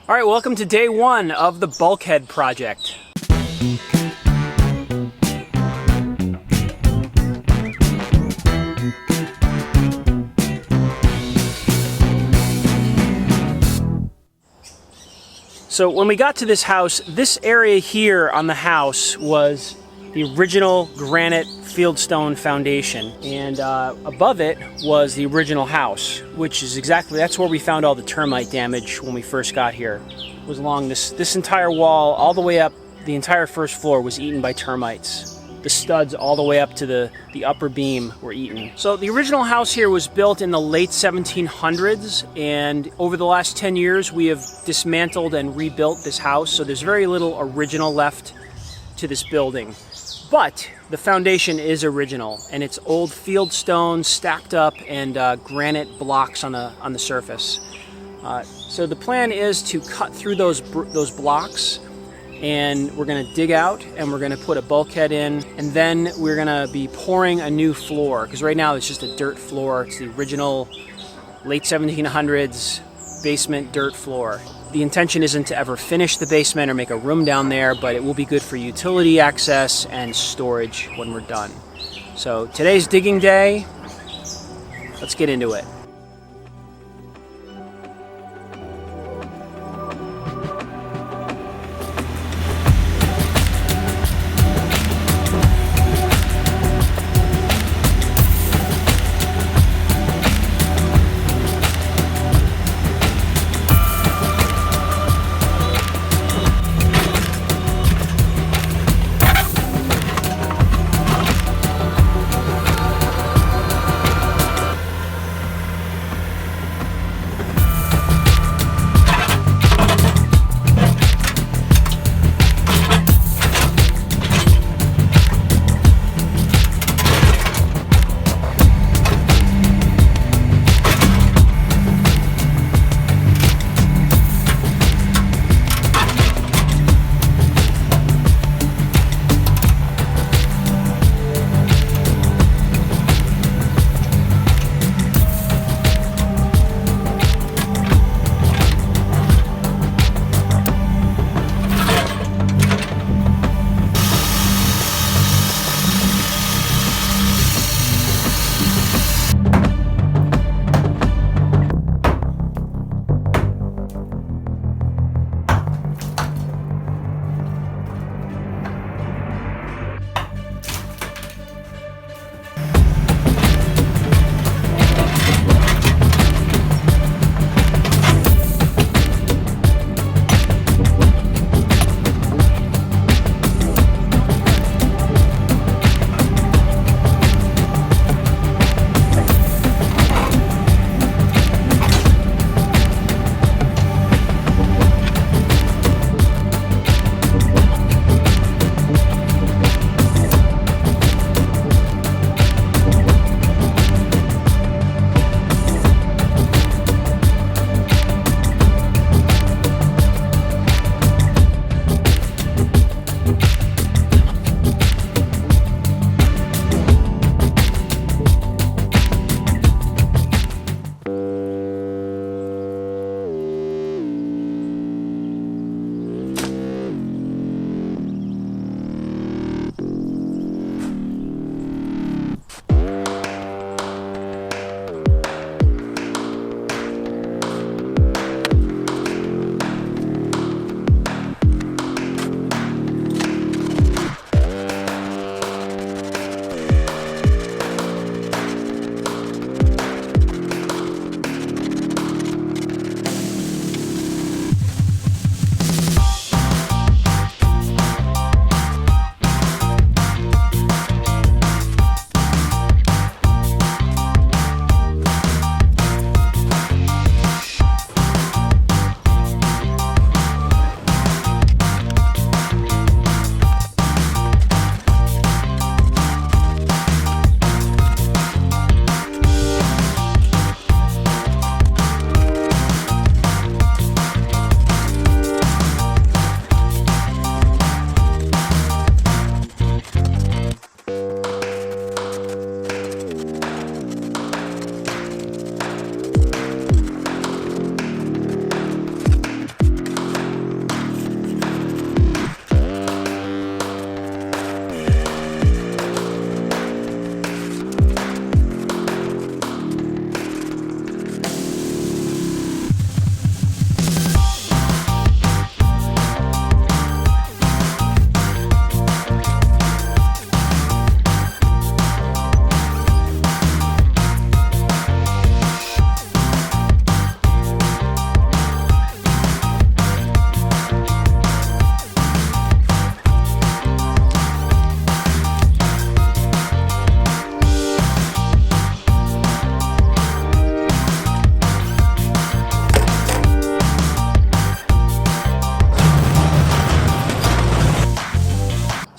All right, welcome to day one of the Bulkhead project. So when we got to this house, this area here on the house was the original granite fieldstone foundation, and above it was the original house, which is that's where we found all the termite damage when we first got here. It was along this entire wall, all the way up. The entire first floor was eaten by termites. The studs all the way up to the upper beam were eaten. So the original house here was built in the late 1700s, and over the last 10 years we have dismantled and rebuilt this house, so there's very little original left to this building. But the foundation is original, and it's old field stone stacked up and granite blocks on the surface. So the plan is to cut through those blocks, and we're going to dig out and we're going to put a bulkhead in, and then we're going to be pouring a new floor, because right now it's just a dirt floor. It's the original late 1700s basement dirt floor. The intention isn't to ever finish the basement or make a room down there, but it will be good for utility access and storage when we're done. So today's digging day. Let's get into it.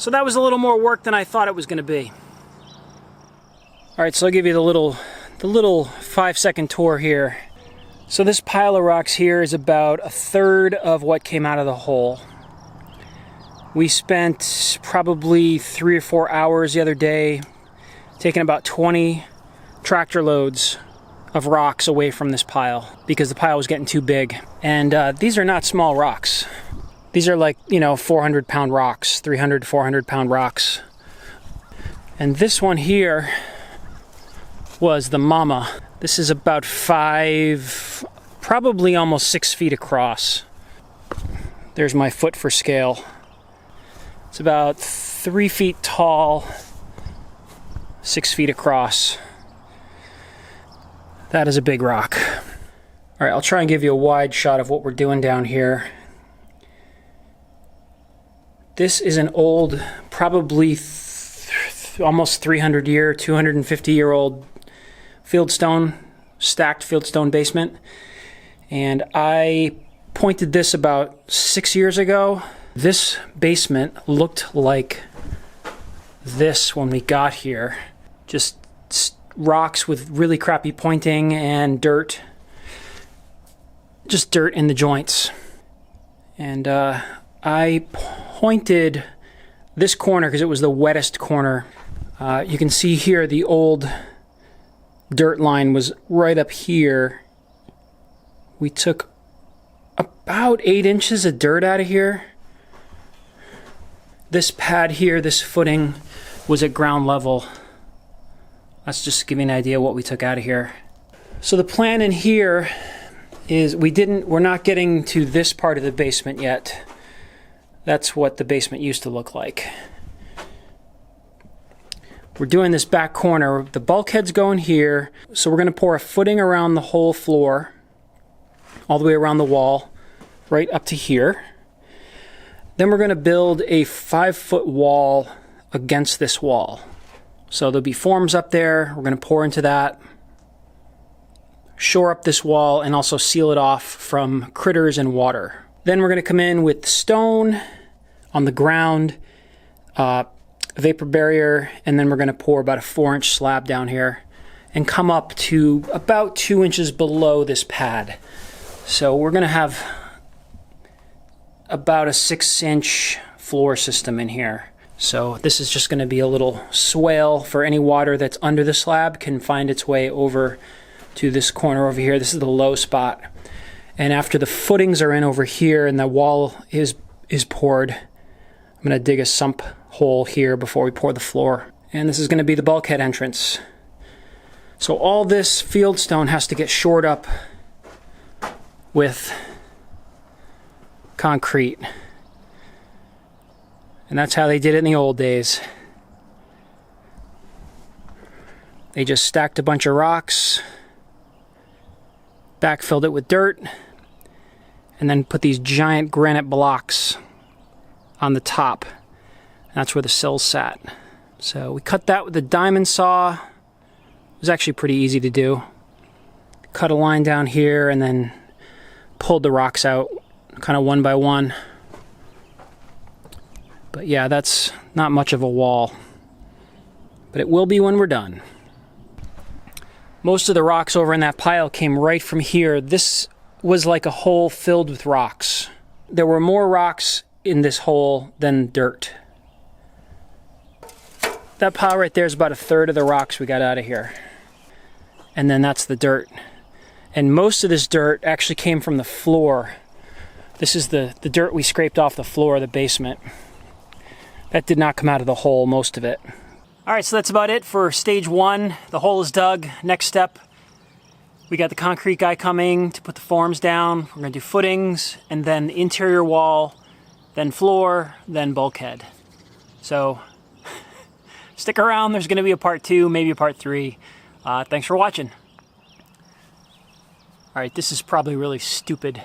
So that was a little more work than I thought it was going to be. All right, so I'll give you the little 5-second tour here. So this pile of rocks here is about a third of what came out of the hole. We spent probably 3 or 4 hours the other day taking about 20 tractor loads of rocks away from this pile because the pile was getting too big. And these are not small rocks. These are like, 400-pound rocks, 300 to 400-pound rocks. And this one here was the mama. This is about 5, probably almost 6 feet across. There's my foot for scale. It's about 3 feet tall, 6 feet across. That is a big rock. All right, I'll try and give you a wide shot of what we're doing down here. This is an old, probably almost 300-year, 250-year-old fieldstone, stacked fieldstone basement. And I pointed this about 6 years ago. This basement looked like this when we got here. Just rocks with really crappy pointing and dirt. Just dirt in the joints. And I pointed this corner because it was the wettest corner. You can see here the old dirt line was right up here. We took about 8 inches of dirt out of here. This pad here, this footing, was at ground level. That's just to give you an idea what we took out of here. So the plan in here is we're not getting to this part of the basement yet. That's what the basement used to look like. We're doing this back corner. The bulkhead's going here, so we're going to pour a footing around the whole floor, all the way around the wall, right up to here. Then we're going to build a 5-foot wall against this wall. So there'll be forms up there. We're going to pour into that, shore up this wall, and also seal it off from critters and water. Then we're going to come in with stone on the ground, vapor barrier, and then we're going to pour about a 4-inch slab down here and come up to about 2 inches below this pad. So we're going to have about a 6-inch floor system in here. So this is just going to be a little swale for any water that's under the slab can find its way over to this corner over here. This is the low spot. And after the footings are in over here and the wall is poured, I'm going to dig a sump hole here before we pour the floor. And this is going to be the bulkhead entrance. So all this fieldstone has to get shored up with concrete. And that's how they did it in the old days. They just stacked a bunch of rocks, backfilled it with dirt, and then put these giant granite blocks on the top. That's where the sills sat. So we cut that with a diamond saw. It was actually pretty easy to do. Cut a line down here and then pulled the rocks out kind of one by one. But yeah, that's not much of a wall. But it will be when we're done. Most of the rocks over in that pile came right from here. This was like a hole filled with rocks. There were more rocks in this hole than dirt. That pile right there is about a third of the rocks we got out of here. And then that's the dirt. And most of this dirt actually came from the floor. This is the dirt we scraped off the floor of the basement. That did not come out of the hole, most of it. All right, so that's about it for stage 1. The hole is dug. Next step, we got the concrete guy coming to put the forms down. We're gonna do footings, and then the interior wall, then floor, then bulkhead. So stick around, there's gonna be a part 2, maybe a part 3. Thanks for watching. All right, this is probably really stupid.